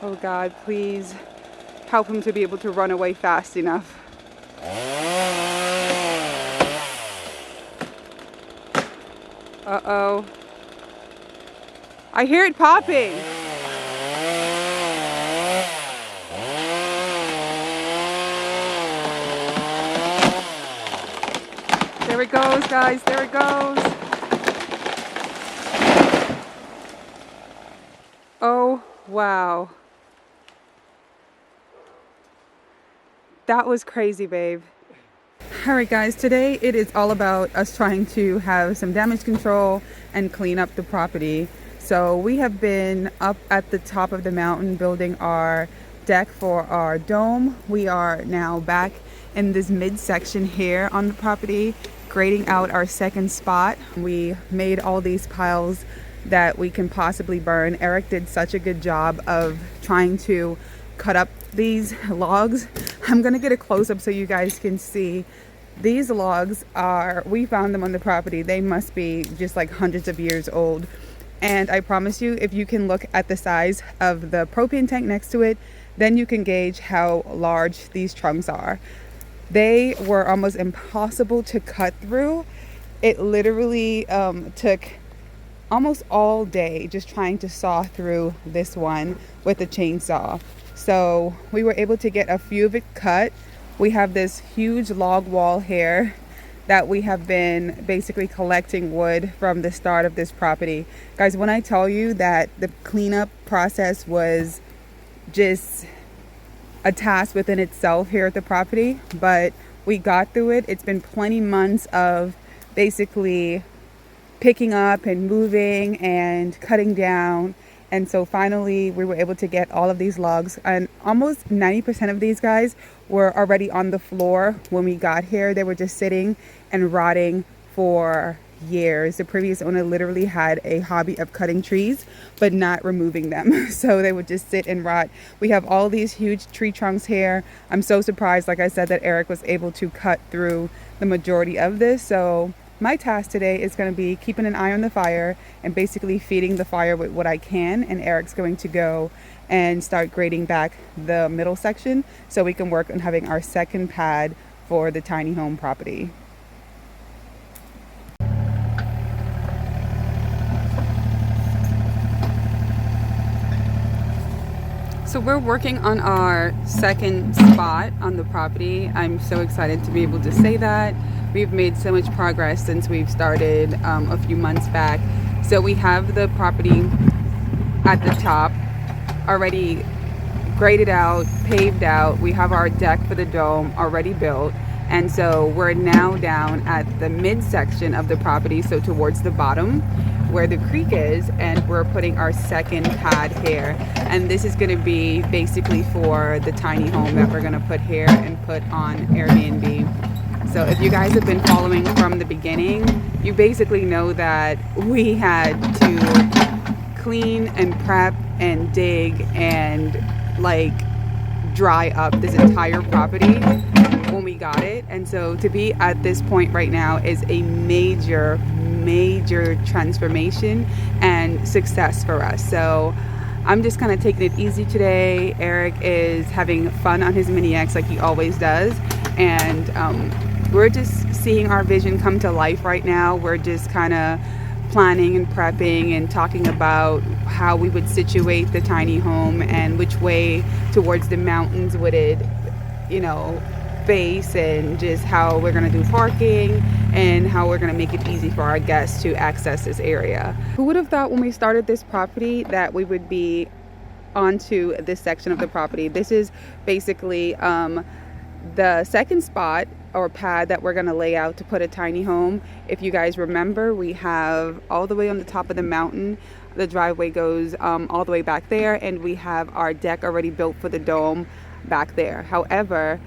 Oh God, please help him to be able to run away fast enough. Uh-oh. I hear it popping. There it goes, guys. There it goes. Oh, wow. That was crazy, babe. All right, guys, today it is all about us trying to have some damage control and clean up the property. So we have been up at the top of the mountain building our deck for our dome. We are now back in this midsection here on the property, grading out our second spot. We made all these piles that we can possibly burn. Eric did such a good job of trying to cut up these logs. I'm gonna get a close-up so you guys can see. These logs are, we found them on the property. They must be just like hundreds of years old. And I promise you, if you can look at the size of the propane tank next to it, then you can gauge how large these trunks are. They were almost impossible to cut through. It literally took almost all day just trying to saw through this one with a chainsaw. So we were able to get a few of it cut. We have this huge log wall here that we have been basically collecting wood from the start of this property. Guys, when I tell you that the cleanup process was just a task within itself here at the property, but we got through it. It's been 20 months of basically picking up and moving and cutting down. And so finally we were able to get all of these logs, and almost 90% of these guys were already on the floor when we got here. They were just sitting and rotting for years. The previous owner literally had a hobby of cutting trees but not removing them. So they would just sit and rot. We have all these huge tree trunks here. I'm so surprised, like I said, that Eric was able to cut through the majority of this. So my task today is going to be keeping an eye on the fire and basically feeding the fire with what I can. And Eric's going to go and start grading back the middle section so we can work on having our second pad for the tiny home property. So we're working on our second spot on the property. I'm so excited to be able to say that. We've made so much progress since we've started a few months back. So we have the property at the top already graded out, paved out. We have our deck for the dome already built. And so we're now down at the midsection of the property, so towards the bottom where the creek is, and we're putting our second pad here. And this is going to be basically for the tiny home that we're going to put here and put on Airbnb. So if you guys have been following from the beginning, you basically know that we had to clean and prep and dig and like dry up this entire property when we got it. And so to be at this point right now is a major transformation and success for us. So I'm just kind of taking it easy today. Eric is having fun on his Mini X like he always does, and we're just seeing our vision come to life right now. We're just kind of planning and prepping and talking about how we would situate the tiny home and which way towards the mountains would it, face, and just how we're going to do parking and how we're going to make it easy for our guests to access this area. Who would have thought when we started this property that we would be onto this section of the property? This is basically the second spot or pad that we're going to lay out to put a tiny home. If you guys remember, we have all the way on the top of the mountain, the driveway goes all the way back there, and we have our deck already built for the dome back there. However,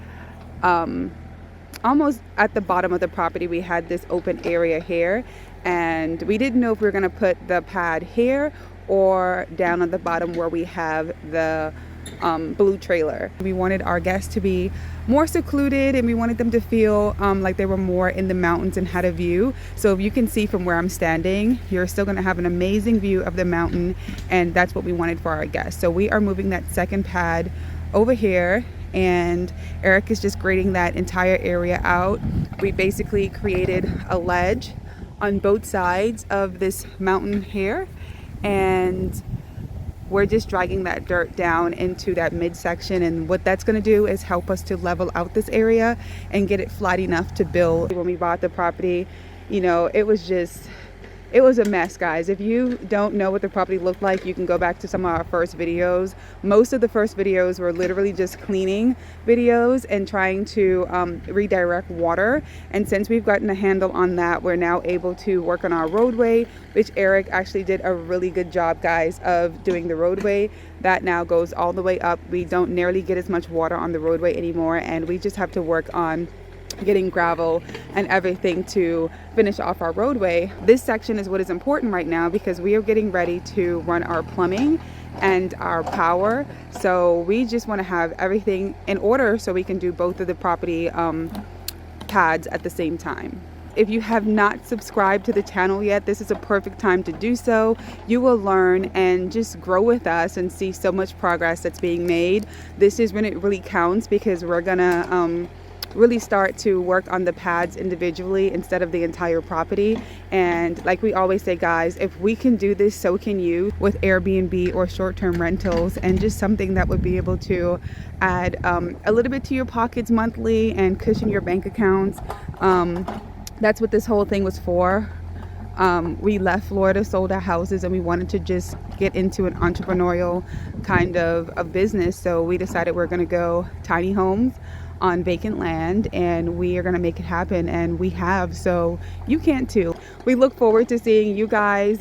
almost at the bottom of the property, we had this open area here, and we didn't know if we were going to put the pad here or down on the bottom where we have the blue trailer. We wanted our guests to be more secluded, and we wanted them to feel like they were more in the mountains and had a view. So if you can see from where I'm standing, you're still going to have an amazing view of the mountain, and that's what we wanted for our guests. So we are moving that second pad over here, and Eric is just grading that entire area out. We basically created a ledge on both sides of this mountain here, and we're just dragging that dirt down into that midsection, and what that's going to do is help us to level out this area and get it flat enough to build. When we bought the property, you know, it was a mess, guys. If you don't know what the property looked like, you can go back to some of our first videos. Most of the first videos were literally just cleaning videos and trying to redirect water. And since we've gotten a handle on that, we're now able to work on our roadway, which Eric actually did a really good job, guys, of doing the roadway. That now goes all the way up. We don't nearly get as much water on the roadway anymore, and we just have to work on getting gravel and everything to finish off our roadway. This section is what is important right now because we are getting ready to run our plumbing and our power. So we just want to have everything in order so we can do both of the property pads at the same time. If you have not subscribed to the channel yet, this is a perfect time to do so. You will learn and just grow with us and see so much progress that's being made. This is when it really counts, because we're gonna really start to work on the pads individually instead of the entire property. And like we always say, guys, if we can do this, so can you, with Airbnb or short-term rentals, and just something that would be able to add a little bit to your pockets monthly and cushion your bank accounts. That's what this whole thing was for. We left Florida, sold our houses, and we wanted to just get into an entrepreneurial kind of a business. So we decided we're going to go tiny homes on vacant land, and we are going to make it happen, and we have, so you can too. We look forward to seeing you guys,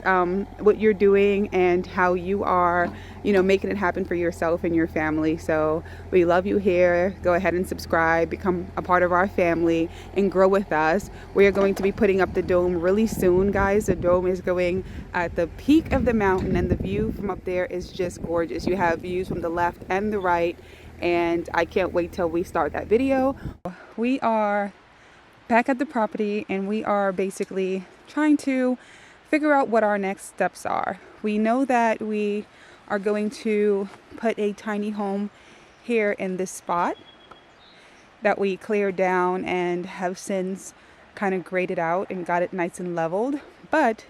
what you're doing and how you are, you know, making it happen for yourself and your family. So we love you here. Go ahead and subscribe, become a part of our family, and grow with us. We are going to be putting up the dome really soon, guys. The dome is going at the peak of the mountain, and the view from up there is just gorgeous. You have views from the left and the right, and I can't wait till we start that video. We are back at the property, and we are basically trying to figure out what our next steps are. We know that we are going to put a tiny home here in this spot that we cleared down and have since kind of graded out and got it nice and leveled. But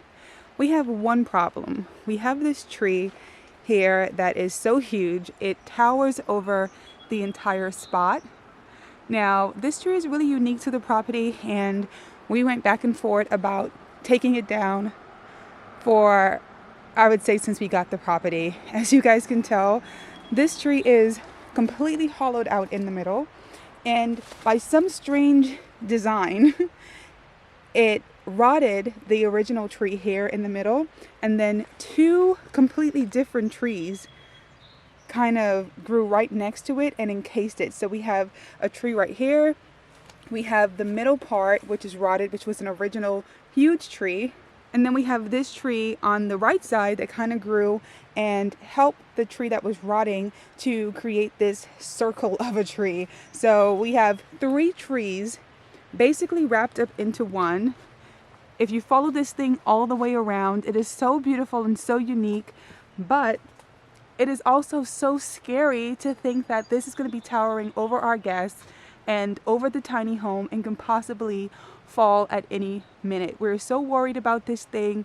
we have one problem. We have this tree here that is so huge, it towers over the entire spot. Now, this tree is really unique to the property, and we went back and forth about taking it down for, I would say, since we got the property. As you guys can tell, this tree is completely hollowed out in the middle, and by some strange design, it rotted the original tree here in the middle, and then two completely different trees kind of grew right next to it and encased it. So we have a tree right here, we have the middle part which is rotted, which was an original huge tree, and then we have this tree on the right side that kind of grew and helped the tree that was rotting to create this circle of a tree. So we have three trees basically wrapped up into one. If you follow this thing all the way around, it is so beautiful and so unique, but it is also so scary to think that this is going to be towering over our guests and over the tiny home and can possibly fall at any minute. We're so worried about this thing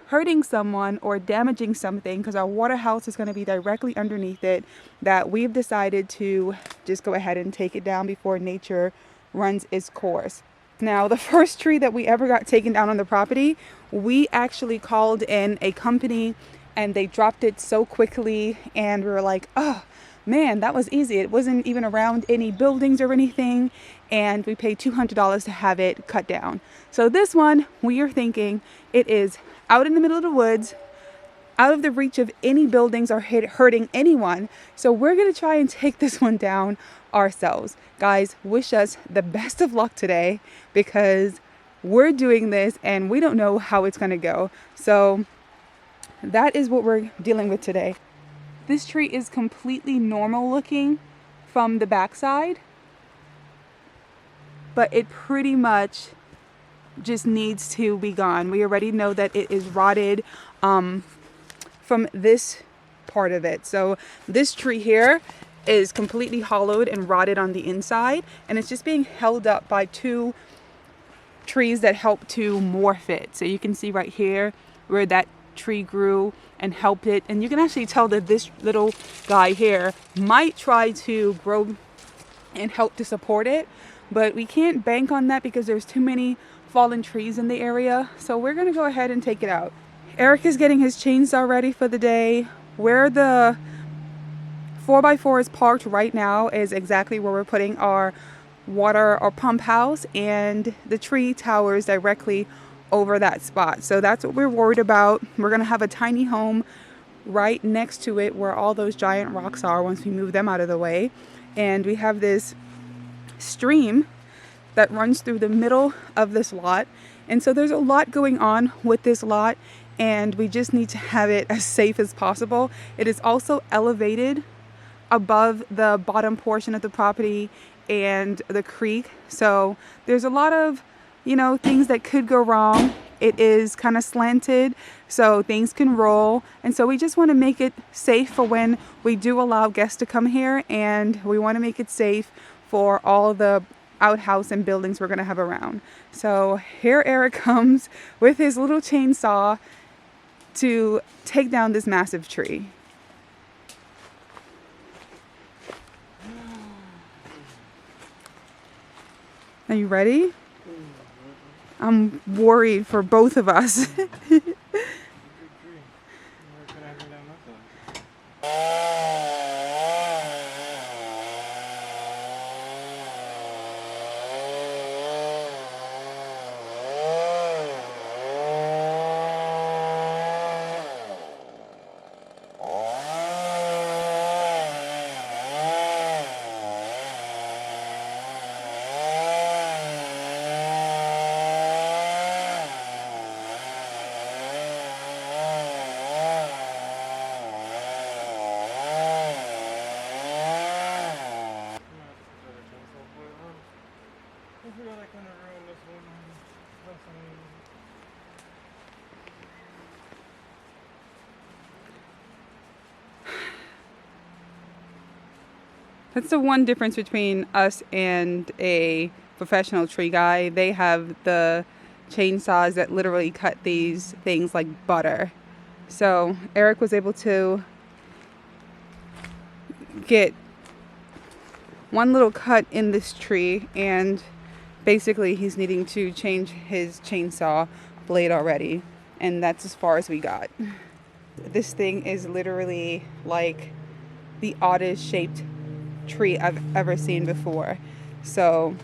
hurting someone or damaging something, because our water house is going to be directly underneath it, that we've decided to just go ahead and take it down before nature runs its course. Now, the first tree that we ever got taken down on the property, we actually called in a company and they dropped it so quickly, and we were like, oh man, that was easy. It wasn't even around any buildings or anything, and we paid $200 to have it cut down. So this one, we are thinking it is out in the middle of the woods, out of the reach of any buildings or hurting anyone. So we're going to try and take this one down ourselves. Guys, wish us the best of luck today, because we're doing this and we don't know how it's going to go. So that is what we're dealing with today. This tree is completely normal looking from the backside, but it pretty much just needs to be gone. We already know that it is rotted from this part of it. So this tree here is completely hollowed and rotted on the inside, and it's just being held up by two trees that help to morph it. So you can see right here where that tree grew and helped it, and you can actually tell that this little guy here might try to grow and help to support it, but we can't bank on that because there's too many fallen trees in the area. So we're gonna go ahead and take it out. Eric is getting his chainsaw ready for the day. Where the 4x4 is parked right now is exactly where we're putting our water or pump house, and the tree towers directly over that spot. So that's what we're worried about. We're gonna have a tiny home right next to it where all those giant rocks are once we move them out of the way. And we have this stream that runs through the middle of this lot. And so there's a lot going on with this lot, and we just need to have it as safe as possible. It is also elevated above the bottom portion of the property and the creek. So there's a lot of, things that could go wrong. It is kind of slanted, so things can roll. And so we just want to make it safe for when we do allow guests to come here, and we want to make it safe for all the outhouse and buildings we're going to have around. So here Eric comes with his little chainsaw to take down this massive tree. Are you ready? I'm worried for both of us. That's the one difference between us and a professional tree guy. They have the chainsaws that literally cut these things like butter. So Eric was able to get one little cut in this tree, and basically he's needing to change his chainsaw blade already, and that's as far as we got. This thing is literally like the oddest shaped tree I've ever seen before. So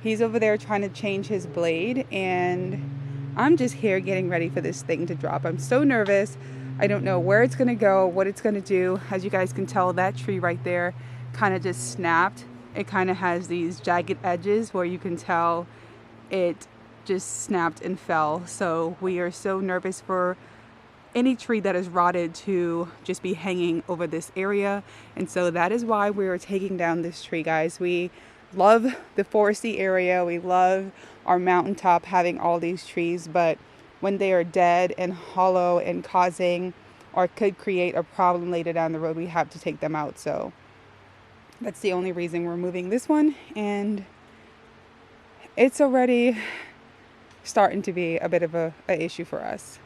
he's over there trying to change his blade, and I'm just here getting ready for this thing to drop. I'm so nervous. I don't know where it's gonna go, what it's gonna do. As you guys can tell, that tree right there kind of just snapped. It kind of has these jagged edges where you can tell it just snapped and fell. So we are so nervous for any tree that is rotted to just be hanging over this area. And so that is why we're taking down this tree, guys. We love the foresty area. We love our mountaintop having all these trees, but when they are dead and hollow and causing or could create a problem later down the road, we have to take them out. So that's the only reason we're moving this one, and it's already starting to be a bit of a issue for us.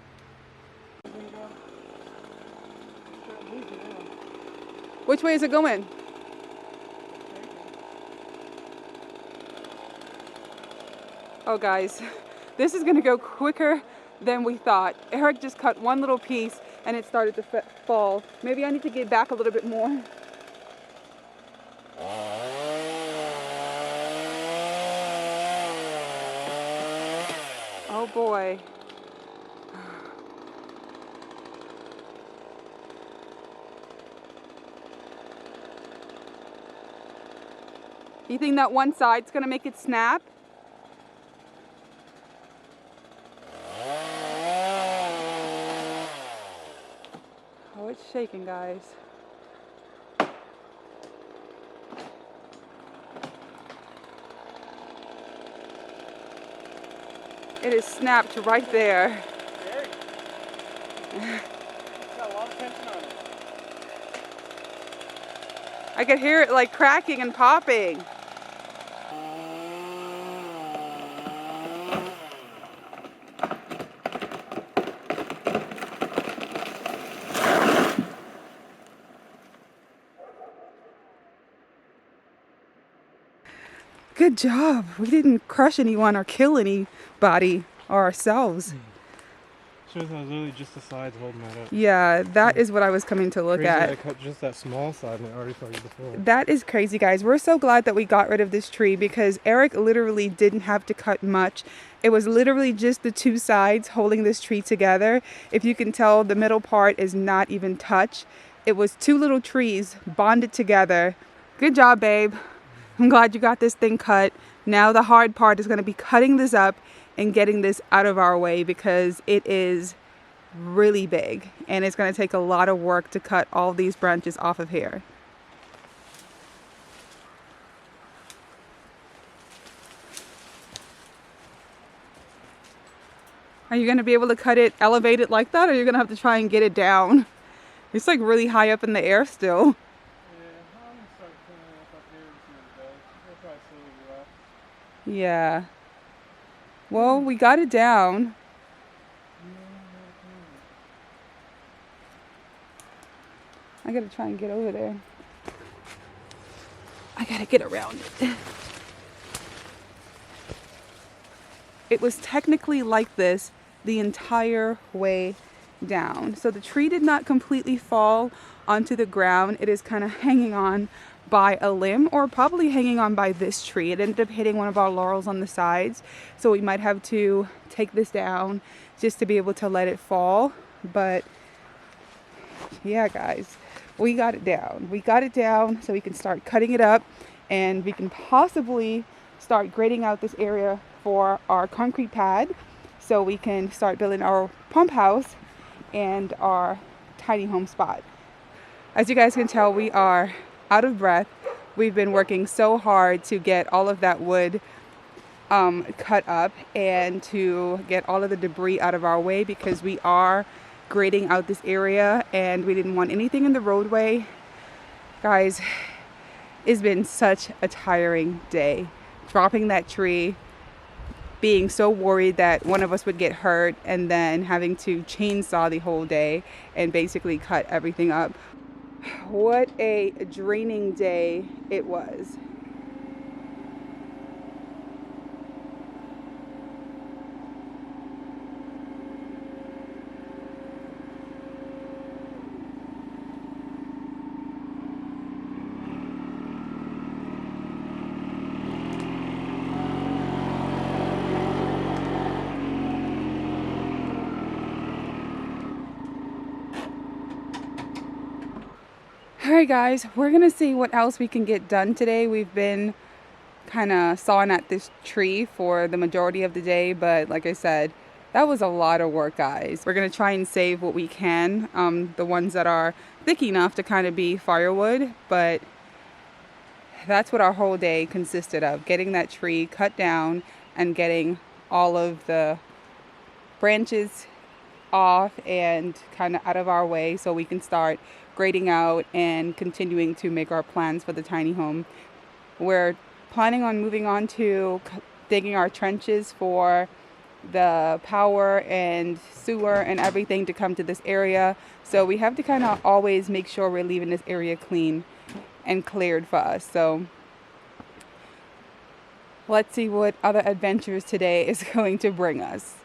Which way is it going? Oh guys, this is gonna go quicker than we thought. Eric just cut one little piece and it started to fall. Maybe I need to get back a little bit more. Oh boy. You think that one side's gonna make it snap? Oh, it shaking, guys. It is snapped right there. Very. It's got a lot of tension on it. I could hear it like cracking and popping. Good job. We didn't crush anyone or kill anybody or ourselves. Shows that was literally just the sides holding that up. Yeah, that is what I was coming to look Crazy at. I cut just that small side and it already fell to the floor. That is crazy, guys. We're so glad that we got rid of this tree because Eric literally didn't have to cut much. It was literally just the two sides holding this tree together. If you can tell, the middle part is not even touched. It was two little trees bonded together. Good job, babe. I'm glad you got this thing cut. Now the hard part is going to be cutting this up and getting this out of our way because it is really big and it's going to take a lot of work to cut all these branches off of here. Are you going to be able to cut it elevated like that, or are you going to have to try and get it down? It's like really high up in the air still. Yeah. Well, we got it down. I gotta try and get over there. I gotta get around it. It was technically like this the entire way down. So the tree did not completely fall onto the ground. It is kind of hanging on by a limb, or probably hanging on by this tree. It ended up hitting one of our laurels on the sides, so we might have to take this down just to be able to let it fall. But yeah, guys, we got it down. We got it down so we can start cutting it up, and we can possibly start grading out this area for our concrete pad so we can start building our pump house and our tiny home spot. As you guys can tell, we are out of breath. We've been working so hard to get all of that wood cut up and to get all of the debris out of our way because we are grading out this area and we didn't want anything in the roadway. Guys, it's been such a tiring day. Dropping that tree, being so worried that one of us would get hurt, and then having to chainsaw the whole day and basically cut everything up. What a draining day it was. Alright guys, we're gonna see what else we can get done today. We've been kind of sawing at this tree for the majority of the day, but like I said, that was a lot of work, guys. We're gonna try and save what we can, the ones that are thick enough to kind of be firewood, but that's what our whole day consisted of, getting that tree cut down and getting all of the branches off and kind of out of our way so we can start grading out and continuing to make our plans for the tiny home. We're planning on moving on to digging our trenches for the power and sewer and everything to come to this area. So we have to kind of always make sure we're leaving this area clean and cleared for us. So let's see what other adventures today is going to bring us.